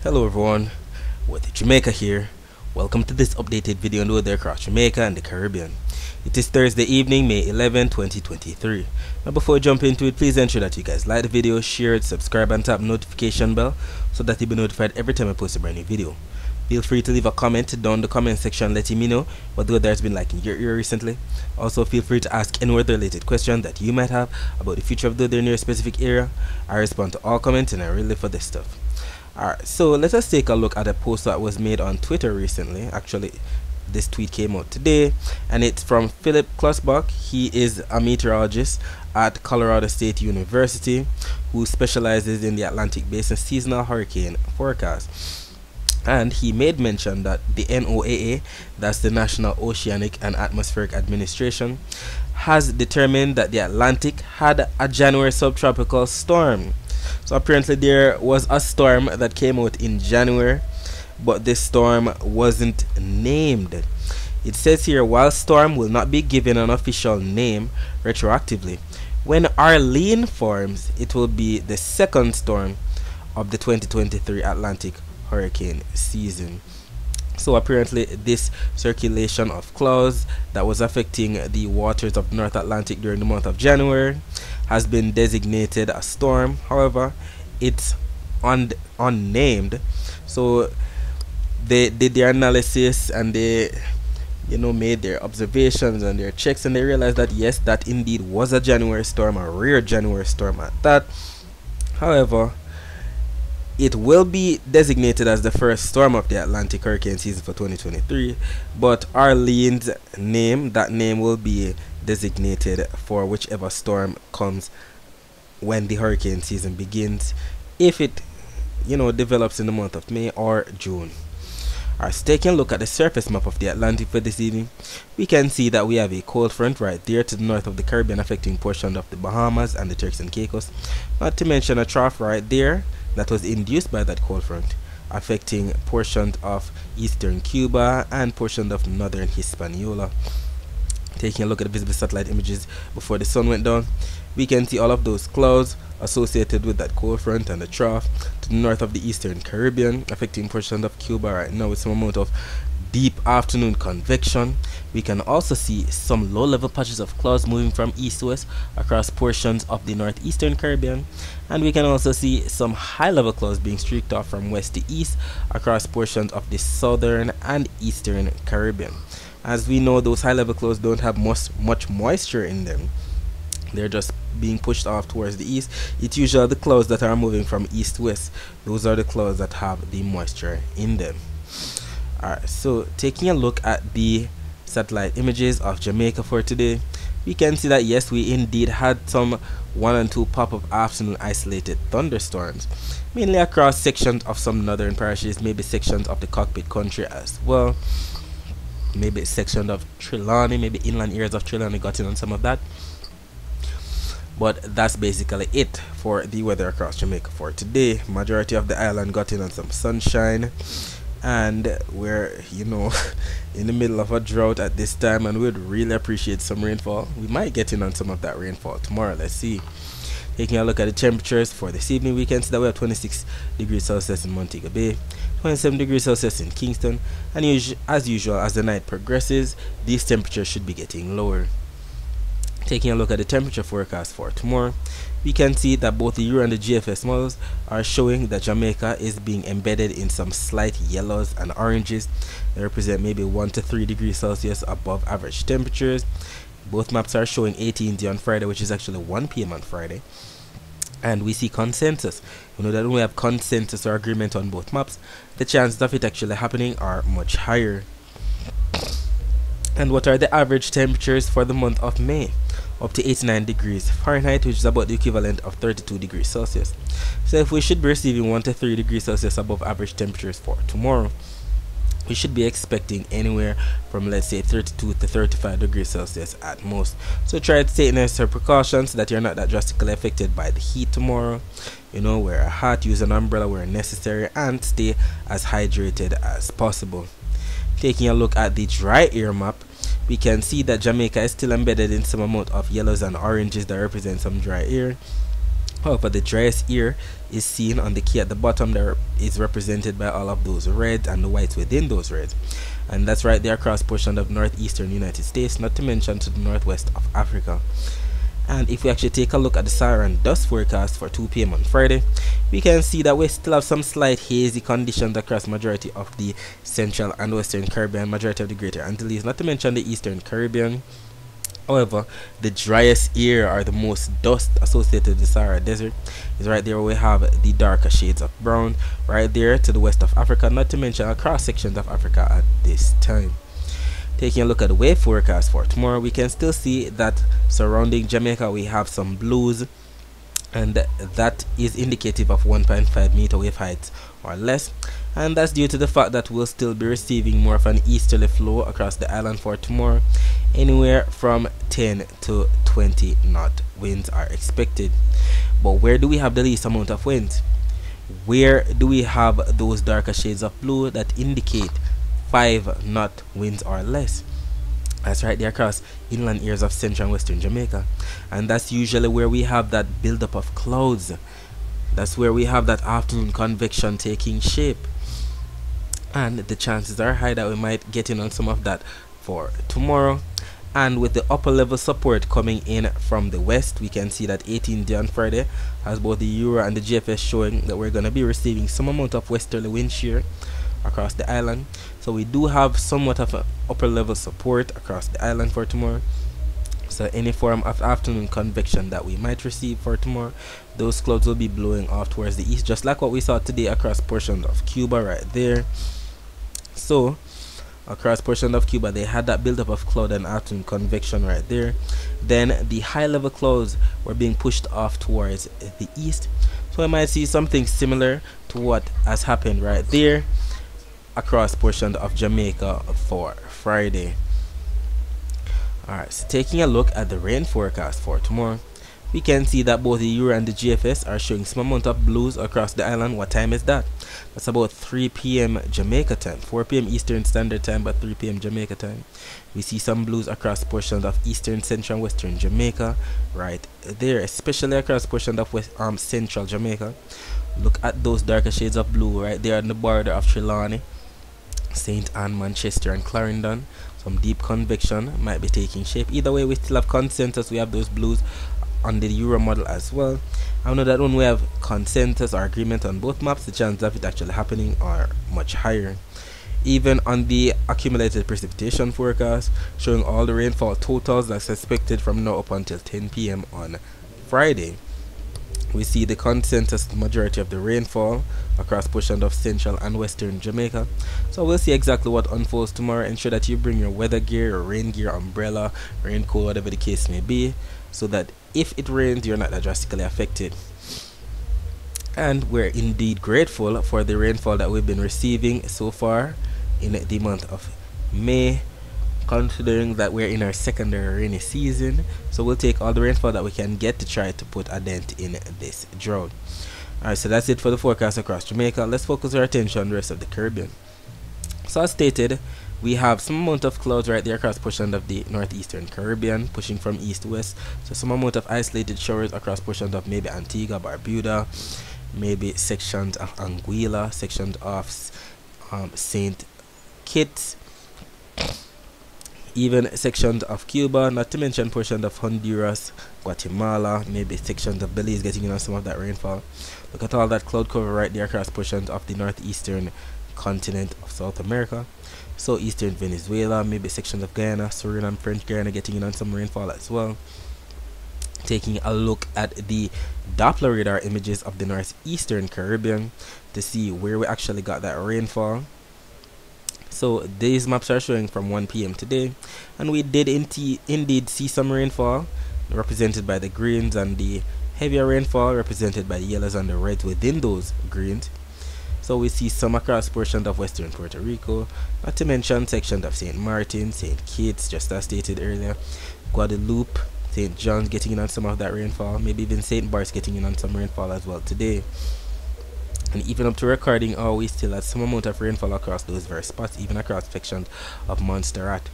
Hello everyone, with Jamaica here. Welcome to this updated video on the weather across Jamaica and the Caribbean. It is Thursday evening, May 11, 2023. Now before we jump into it, please ensure that you guys like the video, share it, subscribe and tap the notification bell so that you'll be notified every time I post a brand new video. Feel free to leave a comment down the comment section letting me know what the weather has been like in your area recently. Also feel free to ask any weather related question that you might have about the future of the weather in your specific area. I respond to all comments and I really live for this stuff. Alright, so let us take a look at a post that was made on Twitter recently. Actually, this tweet came out today, and it's from Philip Klossbach. He is a meteorologist at Colorado State University who specializes in the Atlantic Basin seasonal hurricane forecast. And he made mention that the NOAA, that's the National Oceanic and Atmospheric Administration, has determined that the Atlantic had a January subtropical storm. So apparently there was a storm that came out in January, but this storm wasn't named. It says here, while storm will not be given an official name retroactively, when Arlene forms, it will be the second storm of the 2023 Atlantic hurricane season. So apparently this circulation of clouds that was affecting the waters of the North Atlantic during the month of January has been designated a storm. However, it's unnamed. So they did their analysis and they made their observations and their checks, and they realized that yes, that indeed was a January storm, a rare January storm at that. However, it will be designated as the first storm of the Atlantic hurricane season for 2023, but Arlene's name, that name will be designated for whichever storm comes when the hurricane season begins, if it develops in the month of May or June. Alright, so taking a look at the surface map of the Atlantic for this evening, we can see that we have a cold front right there to the north of the Caribbean affecting portions of the Bahamas and the Turks and Caicos, not to mention a trough right there that was induced by that cold front affecting portions of eastern Cuba and portions of northern Hispaniola. Taking a look at the visible satellite images before the sun went down, we can see all of those clouds associated with that cold front and the trough to the north of the eastern Caribbean affecting portions of Cuba right now with some amount of deep afternoon convection. We can also see some low-level patches of clouds moving from east to west across portions of the northeastern Caribbean, and we can also see some high-level clouds being streaked off from west to east across portions of the southern and eastern Caribbean. As we know, those high-level clouds don't have much moisture in them. They're just being pushed off towards the east. It's usually the clouds that are moving from east to west. Those are the clouds that have the moisture in them. Alright, so taking a look at the satellite images of Jamaica for today, we can see that yes, we indeed had some 1 and 2 pop-up afternoon isolated thunderstorms, mainly across sections of some northern parishes, maybe sections of the cockpit country as well, maybe sections of Trelawney, maybe inland areas of Trelawney got in on some of that. But that's basically it for the weather across Jamaica for today. Majority of the island got in on some sunshine, and we're in the middle of a drought at this time, and we'd really appreciate some rainfall. We might get in on some of that rainfall tomorrow. Let's see. Taking a look at the temperatures for this evening, we can see that we have 26 degrees Celsius in Montego Bay, 27 degrees Celsius in Kingston, and as usual, as the night progresses, these temperatures should be getting lower. Taking a look at the temperature forecast for tomorrow, we can see that both the Euro and the GFS models are showing that Jamaica is being embedded in some slight yellows and oranges. They represent maybe 1 to 3 degrees Celsius above average temperatures. Both maps are showing 18D on Friday, which is actually 1 p.m. on Friday. And we see consensus. We know that when we have consensus or agreement on both maps, the chances of it actually happening are much higher. And what are the average temperatures for the month of May? Up to 89 degrees Fahrenheit, which is about the equivalent of 32 degrees Celsius. So if we should be receiving 1 to 3 degrees Celsius above average temperatures for tomorrow, we should be expecting anywhere from, let's say, 32 to 35 degrees Celsius at most. So try to take necessary precautions so that you're not that drastically affected by the heat tomorrow. Wear a hat, use an umbrella where necessary, and stay as hydrated as possible. Taking a look at the dry air map, we can see that Jamaica is still embedded in some amount of yellows and oranges that represent some dry air. However, the driest ear is seen on the key at the bottom. There is represented by all of those reds and the whites within those reds, and that's right there across portion of northeastern United States, not to mention to the northwest of Africa. And if we actually take a look at the Saharan dust forecast for 2 p.m. on Friday, we can see that we still have some slight hazy conditions across majority of the central and western Caribbean, majority of the greater Antilles, not to mention the eastern Caribbean. However, the driest area or the most dust associated with the Sahara Desert is right there where we have the darker shades of brown, right there to the west of Africa, not to mention across sections of Africa at this time. Taking a look at the wave forecast for tomorrow, we can still see that surrounding Jamaica we have some blues, and that is indicative of 1.5 meter wave height or less, and that's due to the fact that we'll still be receiving more of an easterly flow across the island for tomorrow. Anywhere from 10 to 20 knot winds are expected. But where do we have the least amount of winds? Where do we have those darker shades of blue that indicate 5 knot winds or less? That's right there across inland areas of central and western Jamaica, and that's usually where we have that buildup of clouds. That's where we have that afternoon convection taking shape, and the chances are high that we might get in on some of that for tomorrow. And with the upper level support coming in from the west, we can see that 18th day on Friday has both the Euro and the GFS showing that we're going to be receiving some amount of westerly wind shear across the island. So we do have somewhat of an upper level support across the island for tomorrow. So any form of afternoon convection that we might receive for tomorrow, those clouds will be blowing off towards the east, just like what we saw today across portions of Cuba right there. So across portion of Cuba they had that buildup of cloud and afternoon convection right there. Then the high level clouds were being pushed off towards the east, so I might see something similar to what has happened right there across portion of Jamaica for Friday. Alright, so taking a look at the rain forecast for tomorrow, we can see that both the Euro and the GFS are showing some amount of blues across the island. What time is that? That's about 3 p.m. Jamaica time, 4 p.m. Eastern Standard Time, but 3 p.m. Jamaica time. We see some blues across portions of eastern, central, and western Jamaica right there, especially across portions of central Jamaica. Look at those darker shades of blue right there on the border of Trelawney, St. Ann, Manchester, and Clarendon. Some deep convection might be taking shape. Either way, we still have consensus. We have those blues on the Euro model as well. I know that when we have consensus or agreement on both maps, the chances of it actually happening are much higher. Even on the accumulated precipitation forecast, showing all the rainfall totals that's expected from now up until 10 p.m. on Friday, we see the consensus majority of the rainfall across portions of central and western Jamaica. So we'll see exactly what unfolds tomorrow. Ensure that you bring your weather gear, your rain gear, umbrella, raincoat, whatever the case may be, so that if it rains you're not that drastically affected. And we're indeed grateful for the rainfall that we've been receiving so far in the month of May, considering that we're in our secondary rainy season. So we'll take all the rainfall that we can get to try to put a dent in this drought. Alright, so that's it for the forecast across Jamaica. Let's focus our attention on the rest of the Caribbean. So as stated, we have some amount of clouds right there across portions of the northeastern Caribbean, pushing from east to west. So some amount of isolated showers across portions of maybe Antigua, Barbuda, maybe sections of Anguilla, sections of St. Kitts, even sections of Cuba, not to mention portions of Honduras, Guatemala, maybe sections of Belize getting in on some of that rainfall. Look at all that cloud cover right there across portions of the northeastern continent of South America. So eastern Venezuela, maybe sections of Guyana, Suriname, French Guyana getting in on some rainfall as well. Taking a look at the Doppler radar images of the northeastern Caribbean to see where we actually got that rainfall. So these maps are showing from 1 p.m. today, and we did indeed see some rainfall represented by the greens, and the heavier rainfall represented by the yellows and the reds within those greens. So we see some across portions of western Puerto Rico, not to mention sections of St. Martin, St. Kitts, just as stated earlier, Guadeloupe, St. John's getting in on some of that rainfall, maybe even St. Bart's getting in on some rainfall as well today. And even up to recording, we still had some amount of rainfall across those various spots, even across sections of Montserrat.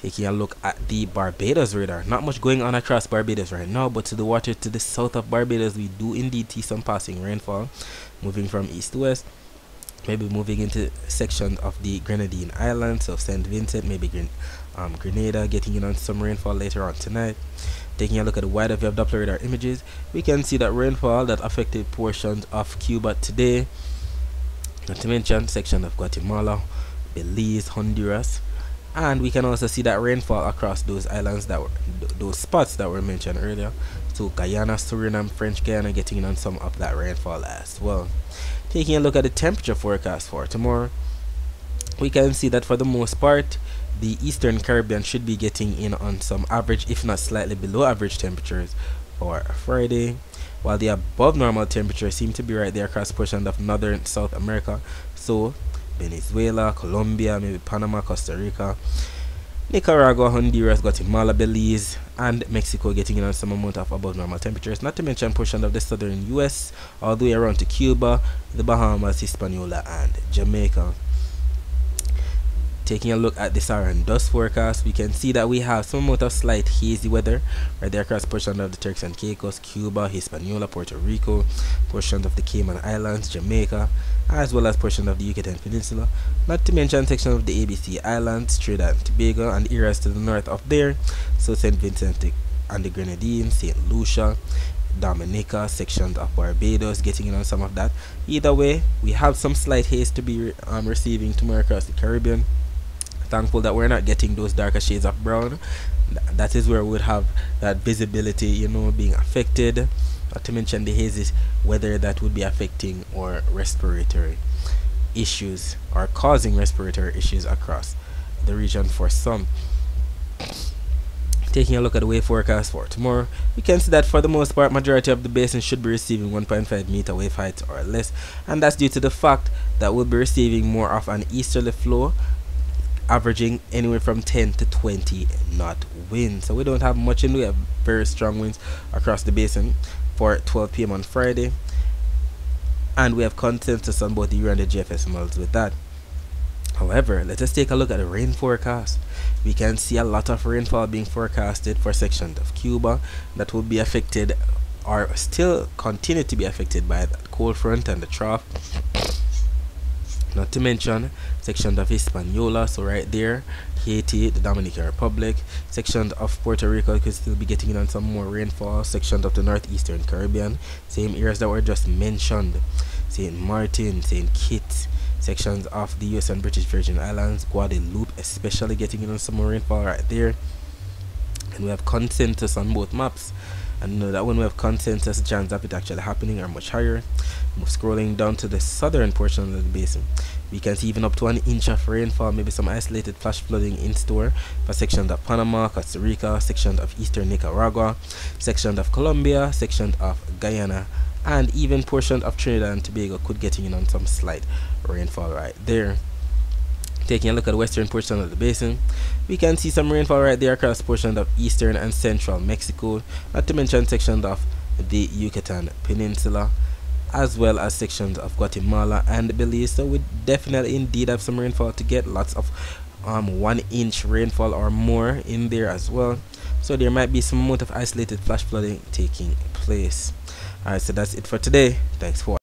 Taking a look at the Barbados radar. Not much going on across Barbados right now, but to the water to the south of Barbados, we do indeed see some passing rainfall, moving from east to west. Maybe moving into section of the Grenadine Islands of St. Vincent, maybe Grenada, getting in on some rainfall later on tonight. Taking a look at the wider view of Doppler radar images, we can see that rainfall that affected portions of Cuba today, not to mention section of Guatemala, Belize, Honduras, and we can also see that rainfall across those islands that were those spots that were mentioned earlier. So Guyana, Suriname, French Guiana getting in on some of that rainfall as well. Taking a look at the temperature forecast for tomorrow, we can see that for the most part, the Eastern Caribbean should be getting in on some average, if not slightly below average temperatures for Friday, while the above normal temperatures seem to be right there across portions of northern South America. So Venezuela, Colombia, maybe Panama, Costa Rica, Nicaragua, Honduras, Guatemala, Belize, and Mexico getting in on some amount of above normal temperatures, not to mention portions of the southern US, all the way around to Cuba, the Bahamas, Hispaniola, and Jamaica. Taking a look at the Saharan dust forecast, we can see that we have some amount of slight hazy weather right there across portions of the Turks and Caicos, Cuba, Hispaniola, Puerto Rico, portions of the Cayman Islands, Jamaica, as well as portions of the Yucatan Peninsula, not to mention sections of the ABC Islands, Trinidad and Tobago, and areas to the north of there, so St. Vincent and the Grenadines, St. Lucia, Dominica, sections of Barbados getting in on some of that. Either way, we have some slight haze to be receiving tomorrow across the Caribbean. Thankful that we're not getting those darker shades of brown. That is where we would have that visibility, you know, being affected. Not to mention the hazy weather that would be affecting our respiratory issues or causing respiratory issues across the region for some. Taking a look at the wave forecast for tomorrow, we can see that for the most part, majority of the basin should be receiving 1.5 meter wave height or less, and that's due to the fact that we'll be receiving more of an easterly flow, averaging anywhere from 10 to 20 knot wind. So we don't have much in the way of very strong winds across the basin for 12 p.m. on Friday, and we have consensus on both the Euro and the GFS models with that. However, let us take a look at the rain forecast. We can see a lot of rainfall being forecasted for sections of Cuba that will be affected or still continue to be affected by that cold front and the trough. Not to mention sections of Hispaniola, so right there, Haiti, the Dominican Republic, sections of Puerto Rico could still be getting in on some more rainfall, sections of the northeastern Caribbean, same areas that were just mentioned, St. Martin, St. Kitts, sections of the US and British Virgin Islands, Guadeloupe especially getting in on some more rainfall right there. And we have consensus on both maps, and you know that when we have consensus, the chances of it actually happening are much higher. Scrolling down to the southern portion of the basin, we can see even up to 1 inch of rainfall, maybe some isolated flash flooding in store for sections of Panama, Costa Rica, sections of eastern Nicaragua, sections of Colombia, sections of Guyana, and even portions of Trinidad and Tobago could get in on some slight rainfall right there. Taking a look at the western portion of the basin, we can see some rainfall right there across portions of eastern and central Mexico, not to mention sections of the Yucatan Peninsula, as well as sections of Guatemala and Belize. So we definitely indeed have some rainfall to get, lots of 1 inch rainfall or more in there as well. So there might be some amount of isolated flash flooding taking place. Alright, so that's it for today. Thanks for watching.